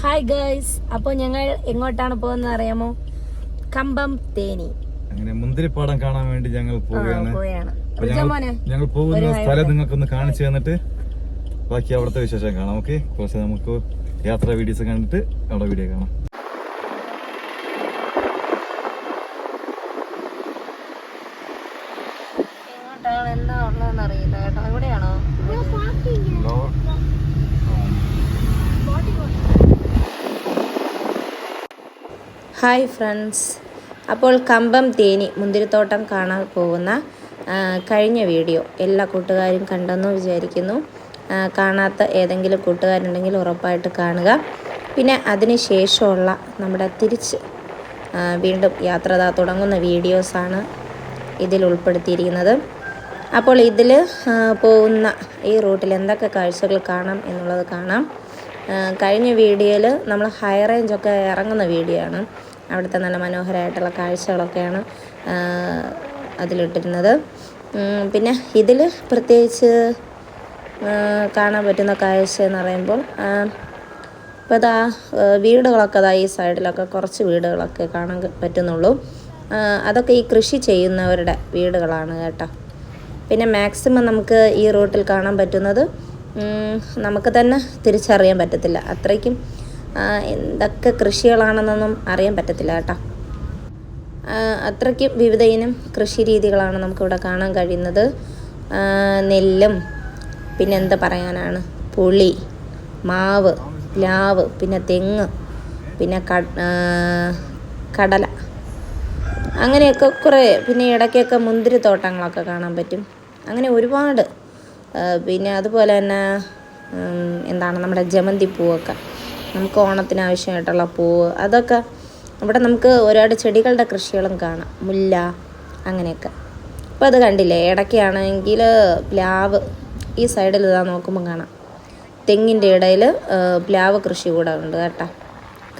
Hi girls, അപ്പോൾ ഞങ്ങൾ എങ്ങോട്ടാണ് പോകുന്നത് അറിയാമോ? കമ്പം തേനി. അങ്ങനെ മുന്തിരിപ്പാടം കാണാൻ വേണ്ടി ഞങ്ങൾ പോവുകയാണ്. ഞങ്ങൾ പോകുന്ന സ്ഥലം നിങ്ങൾക്കൊന്ന് കാണിച്ചു തന്നിട്ട് ബാക്കി അവിടുത്തെ വിശേഷം കാണാം. ഓക്കെ, കുറച്ച് നമുക്ക് യാത്രാ വീഡിയോസ് കണ്ടിട്ട് അവിടെ വീഡിയോ കാണാം. എന്താ ഉള്ളതെന്ന് അറിയില്ല കേട്ടോ. എവിടെയാണോ? ഹായ് ഫ്രണ്ട്സ്, അപ്പോൾ കമ്പം തേനി മുന്തിരിത്തോട്ടം കാണാൻ പോകുന്ന കഴിഞ്ഞ വീഡിയോ എല്ലാ കൂട്ടുകാരും കണ്ടെന്ന് വിചാരിക്കുന്നു. കാണാത്ത ഏതെങ്കിലും കൂട്ടുകാരുണ്ടെങ്കിൽ ഉറപ്പായിട്ട് കാണുക. പിന്നെ അതിന് ശേഷമുള്ള നമ്മുടെ തിരിച്ച് വീണ്ടും യാത്ര തുടങ്ങുന്ന വീഡിയോസാണ് ഇതിൽ ഉൾപ്പെടുത്തിയിരിക്കുന്നത്. അപ്പോൾ ഇതിൽ പോകുന്ന ഈ റൂട്ടിൽ എന്തൊക്കെ കാഴ്ചകൾ കാണാം എന്നുള്ളത് കാണാം. കഴിഞ്ഞ വീഡിയോയിൽ നമ്മൾ ഹൈ റേഞ്ചൊക്കെ ഇറങ്ങുന്ന വീഡിയോ ആണ്. അവിടുത്തെ നല്ല മനോഹരമായിട്ടുള്ള കാഴ്ചകളൊക്കെയാണ് അതിലിട്ടിരുന്നത്. പിന്നെ ഇതിൽ പ്രത്യേകിച്ച് കാണാൻ പറ്റുന്ന കാഴ്ച എന്ന് പറയുമ്പോൾ ഇപ്പോൾ ഇതാ വീടുകളൊക്കെ അതാ ഈ സൈഡിലൊക്കെ കുറച്ച് വീടുകളൊക്കെ കാണാൻ പറ്റുന്നുള്ളൂ. അതൊക്കെ ഈ കൃഷി ചെയ്യുന്നവരുടെ വീടുകളാണ് കേട്ടോ. പിന്നെ മാക്സിമം നമുക്ക് ഈ റൂട്ടിൽ കാണാൻ പറ്റുന്നത് നമുക്ക് തന്നെ തിരിച്ചറിയാൻ പറ്റത്തില്ല. അത്രയ്ക്കും എന്തൊക്കെ കൃഷികളാണെന്നൊന്നും അറിയാൻ പറ്റത്തില്ല കേട്ടോ. അത്രയ്ക്കും വിവിധ ഇനം കൃഷി രീതികളാണ് നമുക്കിവിടെ കാണാൻ കഴിയുന്നത്. നെല്ലും പിന്നെ എന്താ പറയാനാണ്, പുളി, മാവ്, പ്ലാവ്, പിന്നെ തെങ്ങ്, പിന്നെ കടല, അങ്ങനെയൊക്കെ കുറേ. പിന്നെ ഇടയ്ക്കൊക്കെ മുന്തിരിത്തോട്ടങ്ങളൊക്കെ കാണാൻ പറ്റും. അങ്ങനെ ഒരുപാട്. പിന്നെ അതുപോലെ തന്നെ എന്താണ് നമ്മുടെ ജമന്തി പൂവൊക്കെ, നമുക്ക് ഓണത്തിന് ആവശ്യമായിട്ടുള്ള പൂവ്, അതൊക്കെ ഇവിടെ നമുക്ക് ഒരുപാട് ചെടികളുടെ കൃഷികളും കാണാം. മുല്ല, അങ്ങനെയൊക്കെ. അപ്പോൾ അത് കണ്ടില്ലേ, ഇടയ്ക്കാണെങ്കിൽ പ്ലാവ് ഈ സൈഡിൽ ഇതാ നോക്കുമ്പോൾ കാണാം. തെങ്ങിൻ്റെ ഇടയിൽ പ്ലാവ് കൃഷി കൂടെ ഉണ്ട് കേട്ടോ.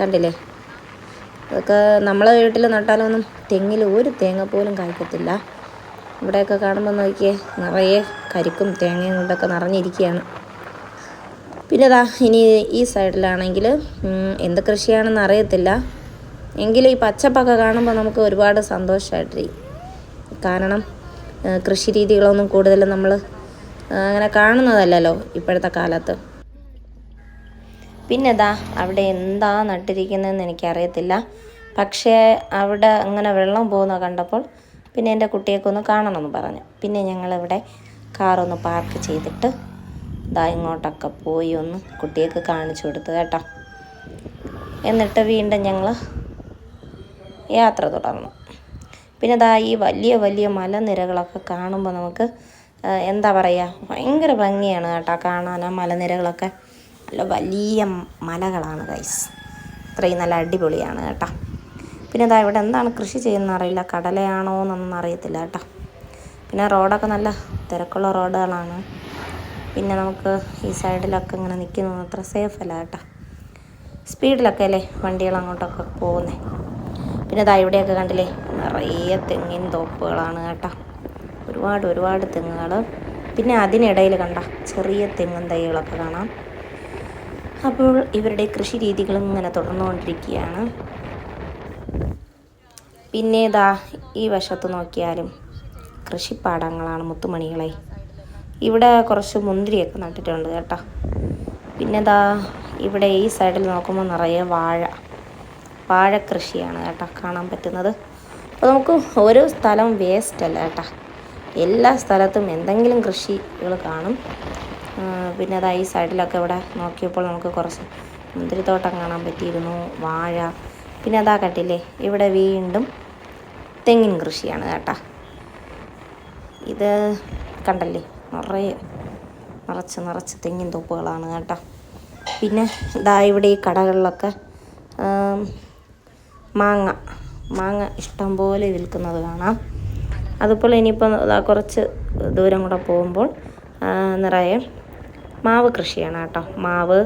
കണ്ടില്ലേ, അതൊക്കെ നമ്മളെ വീട്ടിൽ നട്ടാലൊന്നും തെങ്ങിൽ ഒരു തേങ്ങ പോലും കായ്ക്കത്തില്ല. ഇവിടെയൊക്കെ കാണുമ്പോൾ നോക്കിയേ, നിറയെ കരിക്കും തേങ്ങയും കൊണ്ടൊക്കെ നിറഞ്ഞിരിക്കുകയാണ്. പിന്നെ ഇതാ ഇനി ഈ സൈഡിലാണെങ്കിൽ എന്ത് കൃഷിയാണെന്ന് അറിയത്തില്ല, എങ്കിലും ഈ പച്ചപ്പൊക്കെ കാണുമ്പോൾ നമുക്ക് ഒരുപാട് സന്തോഷമായിട്ടിരിക്കും. കാരണം കൃഷി രീതികളൊന്നും കൂടുതലും നമ്മൾ അങ്ങനെ കാണുന്നതല്ലല്ലോ ഇപ്പോഴത്തെ കാലത്ത്. പിന്നെ ഇതാ അവിടെ എന്താ നട്ടിരിക്കുന്നതെന്ന് എനിക്കറിയത്തില്ല. പക്ഷേ അവിടെ അങ്ങനെ വെള്ളം പോകുന്ന കണ്ടപ്പോൾ പിന്നെ എൻ്റെ കുട്ടിയൊക്കെ ഒന്ന് കാണണമെന്ന് പറഞ്ഞു. പിന്നെ ഞങ്ങളിവിടെ കാറൊന്ന് പാർക്ക് ചെയ്തിട്ട് ഇതാ ഇങ്ങോട്ടൊക്കെ പോയി ഒന്ന് കുട്ടിയൊക്കെ കാണിച്ചു കൊടുത്തു കേട്ടോ. എന്നിട്ട് വീണ്ടും ഞങ്ങൾ യാത്ര തുടർന്നു. പിന്നെ ഇതാ ഈ വലിയ വലിയ മലനിരകളൊക്കെ കാണുമ്പോൾ നമുക്ക് എന്താ പറയുക, ഭയങ്കര ഭംഗിയാണ് കേട്ടോ കാണാൻ. ആ മലനിരകളൊക്കെ നല്ല വലിയ മലകളാണ് ഗൈസ്. അത്രയും നല്ല അടിപൊളിയാണ് കേട്ടോ. പിന്നെ ഇതാ ഇവിടെ എന്താണ് കൃഷി ചെയ്യുന്നതെന്ന് അറിയില്ല, കടലയാണോ എന്നൊന്നും അറിയത്തില്ല കേട്ടോ. പിന്നെ റോഡൊക്കെ നല്ല തിരക്കുള്ള റോഡുകളാണ്. പിന്നെ നമുക്ക് ഈ സൈഡിലൊക്കെ ഇങ്ങനെ നിൽക്കുന്നത് അത്ര സേഫ് അല്ല കേട്ടോ. സ്പീഡിലൊക്കെ അല്ലേ വണ്ടികൾ അങ്ങോട്ടൊക്കെ പോകുന്നത്. പിന്നെ ഇതാ ഇവിടെയൊക്കെ കണ്ടില്ലേ, നിറയെ തെങ്ങിൻ തോപ്പുകളാണ് കേട്ടോ. ഒരുപാട് തെങ്ങുകൾ. പിന്നെ അതിനിടയിൽ കണ്ട ചെറിയ തെങ്ങും തൈകളൊക്കെ കാണാം. അപ്പോൾ ഇവരുടെ കൃഷി രീതികളും ഇങ്ങനെ തുടർന്നുകൊണ്ടിരിക്കുകയാണ്. പിന്നെ ഇതാ ഈ വശത്ത് നോക്കിയാലും കൃഷിപ്പാടങ്ങളാണ് മുത്തുമണികളെ. ഇവിടെ കുറച്ച് മുന്തിരിയൊക്കെ നട്ടിട്ടുണ്ട് കേട്ടോ. പിന്നെ ഇതാ ഇവിടെ ഈ സൈഡിൽ നോക്കുമ്പോൾ നിറയെ വാഴ കൃഷിയാണ് കേട്ടോ കാണാൻ പറ്റുന്നത്. അപ്പോൾ നമുക്ക് ഒരു സ്ഥലം വേസ്റ്റ് അല്ല കേട്ടോ, എല്ലാ സ്ഥലത്തും എന്തെങ്കിലും കൃഷികൾ കാണും. പിന്നെ അതാ ഈ സൈഡിലൊക്കെ ഇവിടെ നോക്കിയപ്പോൾ നമുക്ക് കുറച്ച് മുന്തിരിത്തോട്ടം കാണാൻ പറ്റിയിരുന്നു, വാഴ. പിന്നെ അതാ കണ്ടില്ലേ, ഇവിടെ വീണ്ടും തെങ്ങിൻ കൃഷിയാണ് കേട്ടോ. ഇത് കണ്ടല്ലേ, നിറച്ച് തെങ്ങിൻ തോപ്പുകളാണ് കേട്ടോ. പിന്നെ ഇതാ ഇവിടെ ഈ കടകളിലൊക്കെ മാങ്ങ ഇഷ്ടം പോലെ വിൽക്കുന്നത് കാണാം. അതുപോലെ ഇനിയിപ്പോൾ കുറച്ച് ദൂരം കൂടെ പോകുമ്പോൾ നിറയെ മാവ് കൃഷിയാണ് കേട്ടോ. മാവ്,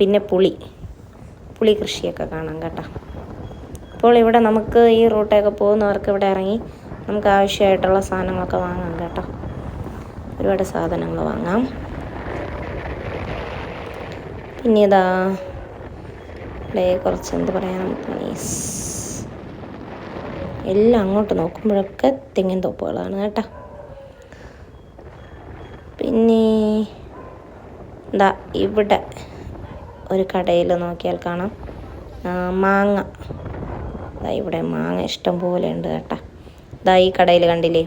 പിന്നെ പുളി കൃഷിയൊക്കെ കാണാം കേട്ടോ. അപ്പോൾ ഇവിടെ നമുക്ക് ഈ റൂട്ടൊക്കെ പോകുന്നവർക്ക് ഇവിടെ ഇറങ്ങി നമുക്ക് ആവശ്യമായിട്ടുള്ള സാധനങ്ങളൊക്കെ വാങ്ങാം കേട്ടോ. ഒരുപാട് സാധനങ്ങൾ വാങ്ങാം. പിന്നെ ഇതാ ഇവിടെ കുറച്ച് എന്ത് പറയാൻ മീൻസ് എല്ലാം അങ്ങോട്ട് നോക്കുമ്പോഴൊക്കെ തെങ്ങിൻ തോപ്പുകളാണ് കേട്ടോ. പിന്നെ എന്താ ഇവിടെ ഒരു കടയിൽ നോക്കിയാൽ കാണാം മാങ്ങ. ഇവിടെ മാങ്ങ ഇഷ്ടം പോലെ ഉണ്ട് കേട്ടോ. ഈ കടയിൽ കണ്ടില്ലേ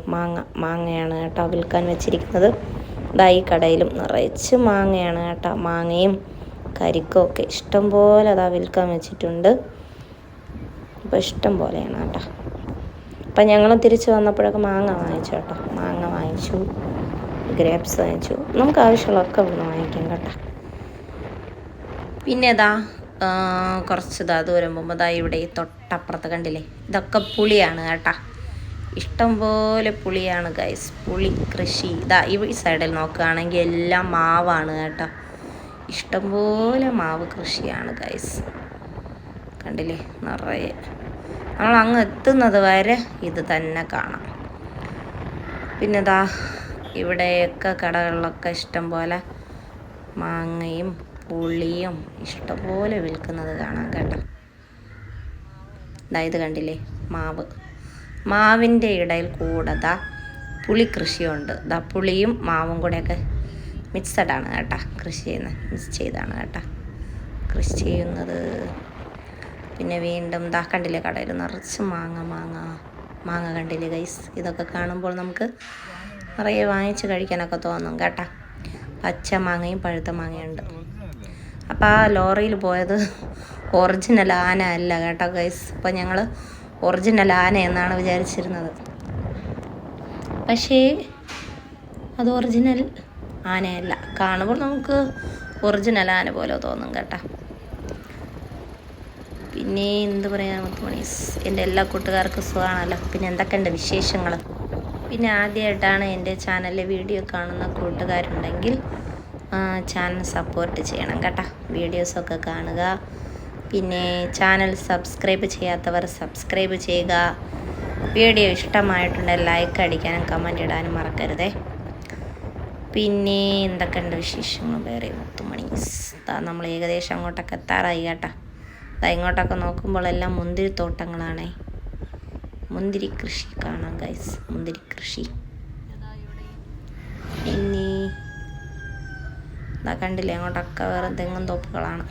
മാങ്ങയാണ് കേട്ടോ വിൽക്കാൻ വെച്ചിരിക്കുന്നത്. ഈ കടയിലും നിറച്ച് മാങ്ങയാണ് കേട്ടോ. മാങ്ങയും കരിക്കും ഒക്കെ ഇഷ്ടം പോലെ വിൽക്കാൻ വെച്ചിട്ടുണ്ട്. അപ്പോൾ ഇഷ്ടം പോലെയാണ് കേട്ടോ. അപ്പം ഞങ്ങളും തിരിച്ച് വന്നപ്പോഴൊക്കെ മാങ്ങ വാങ്ങിച്ചു കേട്ടോ. മാങ്ങ വാങ്ങിച്ചു, ഗ്രേപ്സ് വാങ്ങിച്ചു. നമുക്ക് ആവശ്യമുള്ളതൊക്കെ ഇവിടുന്ന് വാങ്ങിക്കാം കേട്ടോ. പിന്നെ കുറച്ച് ദൂരം പോകുമ്പോൾ ഇവിടെ ഈ തൊട്ടപ്പുറത്ത് കണ്ടില്ലേ, ഇതൊക്കെ പുളിയാണ് കേട്ടോ. ഇഷ്ടം പോലെ പുളിയാണ് ഗൈസ്. പുളി കൃഷി ഈ സൈഡിൽ നോക്കുകയാണെങ്കിൽ എല്ലാം മാവാണ് കേട്ടോ. ഇഷ്ടംപോലെ മാവ് കൃഷിയാണ് ഗൈസ്. കണ്ടില്ലേ, നിറയെ. നമ്മൾ അങ്ങ് എത്തുന്നത് വരെ ഇത് തന്നെ കാണാം. പിന്നെ ഇവിടെയൊക്കെ കടകളിലൊക്കെ ഇഷ്ടം പോലെ മാങ്ങയും പുളിയും ഇഷ്ടംപോലെ വിൽക്കുന്നത് കാണാം കേട്ടോ. ഇത് കണ്ടില്ലേ, മാവിൻ്റെ ഇടയിൽ കൂടെ പുളി കൃഷിയുണ്ട്. പുളിയും മാവും കൂടെയൊക്കെ മിക്സഡാണ് കേട്ടോ കൃഷി ചെയ്യുന്നത്. മിക്സ് ചെയ്താണ് കേട്ടോ കൃഷി ചെയ്യുന്നത്. പിന്നെ വീണ്ടും കണ്ടില്ലേ, കടയിൽ നിറച്ച് മാങ്ങ കണ്ടില്ലേ ഗൈസ്. ഇതൊക്കെ കാണുമ്പോൾ നമുക്ക് നിറയെ വാങ്ങിച്ച് കഴിക്കാനൊക്കെ തോന്നും കേട്ടോ. പച്ച മാങ്ങയും പഴുത്ത മാങ്ങയുണ്ട്. അപ്പോൾ ആ ലോറിയിൽ പോയത് ഒറിജിനൽ ആന അല്ല കേട്ടോ ഗൈസ്. അപ്പോൾ ഞങ്ങൾ ഒറിജിനൽ ആന എന്നാണ് വിചാരിച്ചിരുന്നത്. പക്ഷേ അത് ഒറിജിനൽ ആനയല്ല. കാണുമ്പോൾ നമുക്ക് ഒറിജിനൽ ആന പോലെ തോന്നും കേട്ടോ. പിന്നെ എന്ത് പറയാൻ മീൻസ് എൻ്റെ എല്ലാ കൂട്ടുകാർക്കും സുഖമാണല്ലോ. പിന്നെ എന്തൊക്കെയുണ്ട് വിശേഷങ്ങൾ? പിന്നെ ആദ്യമായിട്ടാണ് എൻ്റെ ചാനലിലെ വീഡിയോ കാണുന്ന കൂട്ടുകാരുണ്ടെങ്കിൽ ചാനൽ സപ്പോർട്ട് ചെയ്യണം കേട്ടോ. വീഡിയോസൊക്കെ കാണുക. പിന്നെ ചാനൽ സബ്സ്ക്രൈബ് ചെയ്യാത്തവർ സബ്സ്ക്രൈബ് ചെയ്യുക. വീഡിയോ ഇഷ്ടമായിട്ടുണ്ടെങ്കിൽ ലൈക്ക് അടിക്കാനും കമൻ്റ് ഇടാനും മറക്കരുതേ. പിന്നെ എന്തൊക്കെയുണ്ട് വിശേഷങ്ങൾ വേറെ മുത്തുമണീസ്? നമ്മൾ ഏകദേശം അങ്ങോട്ടൊക്കെ എത്താറായി കേട്ടോ. ഇങ്ങോട്ടൊക്കെ നോക്കുമ്പോൾ എല്ലാം മുന്തിരിത്തോട്ടങ്ങളാണേ. മുന്തിരി കൃഷി കാണാം ഗൈസ്, മുന്തിരി കൃഷി. പിന്നെ കണ്ടില്ലേ, അങ്ങോട്ടൊക്കെ വേറെ തെങ്ങും തോപ്പുകളാണ്.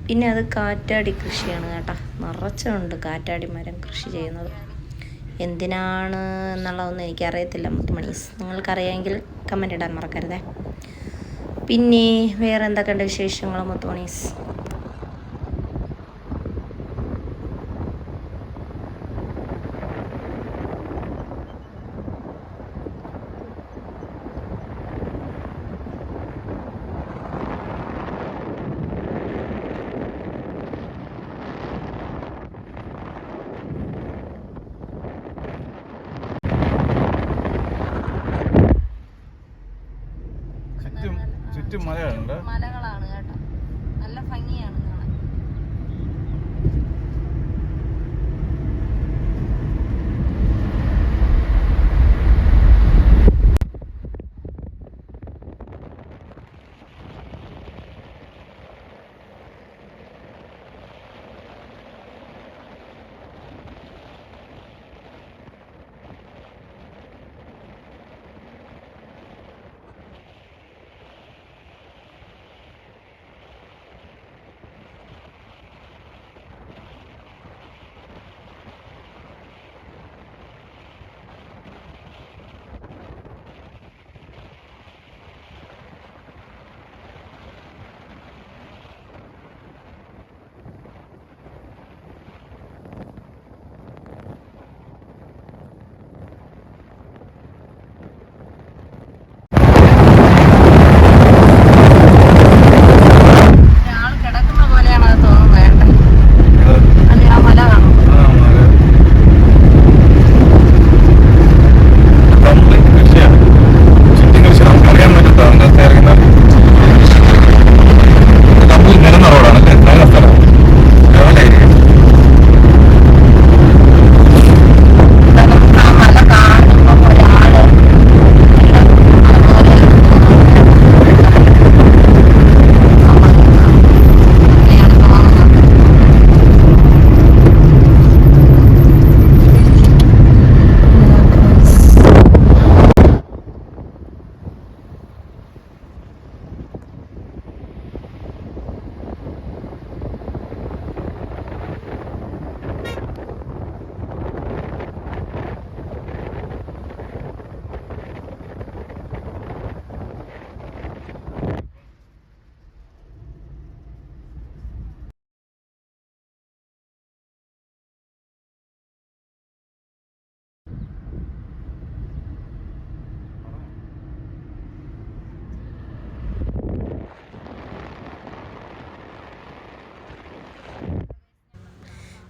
പിന്നെ അത് കാറ്റാടി കൃഷിയാണ് കേട്ടോ. നിറച്ചുണ്ട് കാറ്റാടി മരം കൃഷി ചെയ്യുന്നത്. എന്തിനാണ് എന്നുള്ളതൊന്നും എനിക്കറിയത്തില്ല മുത്തുമണീസ്. നിങ്ങൾക്കറിയാമെങ്കിൽ കമൻ്റ് ഇടാൻ മറക്കരുതേ. പിന്നെ വേറെ എന്തൊക്കെയുണ്ട് വിശേഷങ്ങൾ മുത്തുമണീസ്? ചുറ്റും മലകളാണ് കേട്ടോ. നല്ല ഭംഗിയാണ് കാണാൻ.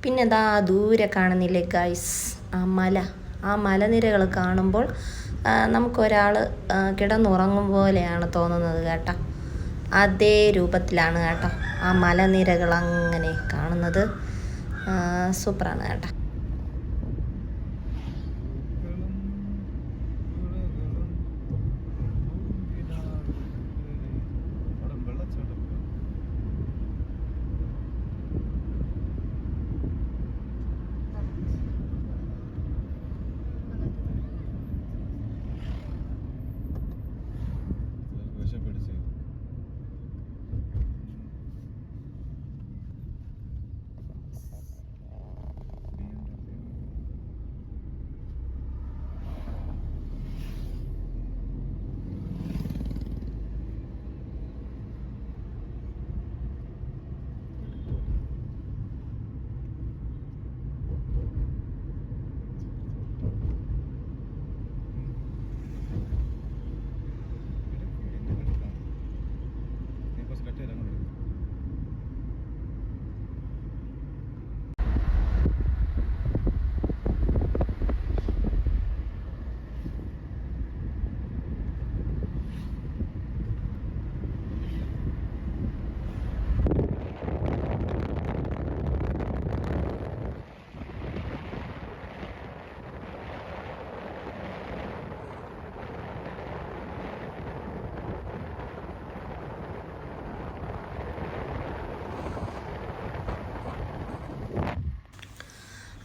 പിന്നെ ഇതാ ദൂരെ കാണുന്നില്ലേ ഗൈസ് ആ മലനിരകൾ കാണുമ്പോൾ നമുക്കൊരാൾ കിടന്നുറങ്ങും പോലെയാണ് തോന്നുന്നത് കേട്ടോ. അതേ രൂപത്തിലാണ് കേട്ടോ ആ മലനിരകൾ അങ്ങനെ കാണുന്നത്. സൂപ്പറാണ് കേട്ടോ.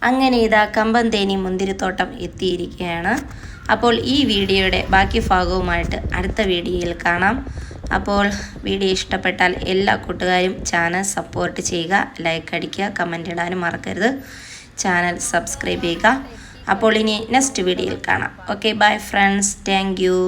അങ്ങനെ ഇതാ കമ്പന്തേനി മുന്തിരിത്തോട്ടം എത്തിയിരിക്കുകയാണ്. അപ്പോൾ ഈ വീഡിയോയുടെ ബാക്കി ഭാഗവുമായിട്ട് അടുത്ത വീഡിയോയിൽ കാണാം. അപ്പോൾ വീഡിയോ ഇഷ്ടപ്പെട്ടാൽ എല്ലാ കൂട്ടുകാരും ചാനൽ സപ്പോർട്ട് ചെയ്യുക, ലൈക്ക് അടിക്കുക, കമൻ്റ് ഇടാനും മറക്കരുത്, ചാനൽ സബ്സ്ക്രൈബ് ചെയ്യുക. അപ്പോൾ ഇനി നെക്സ്റ്റ് വീഡിയോയിൽ കാണാം. Okay, bye friends, thank you.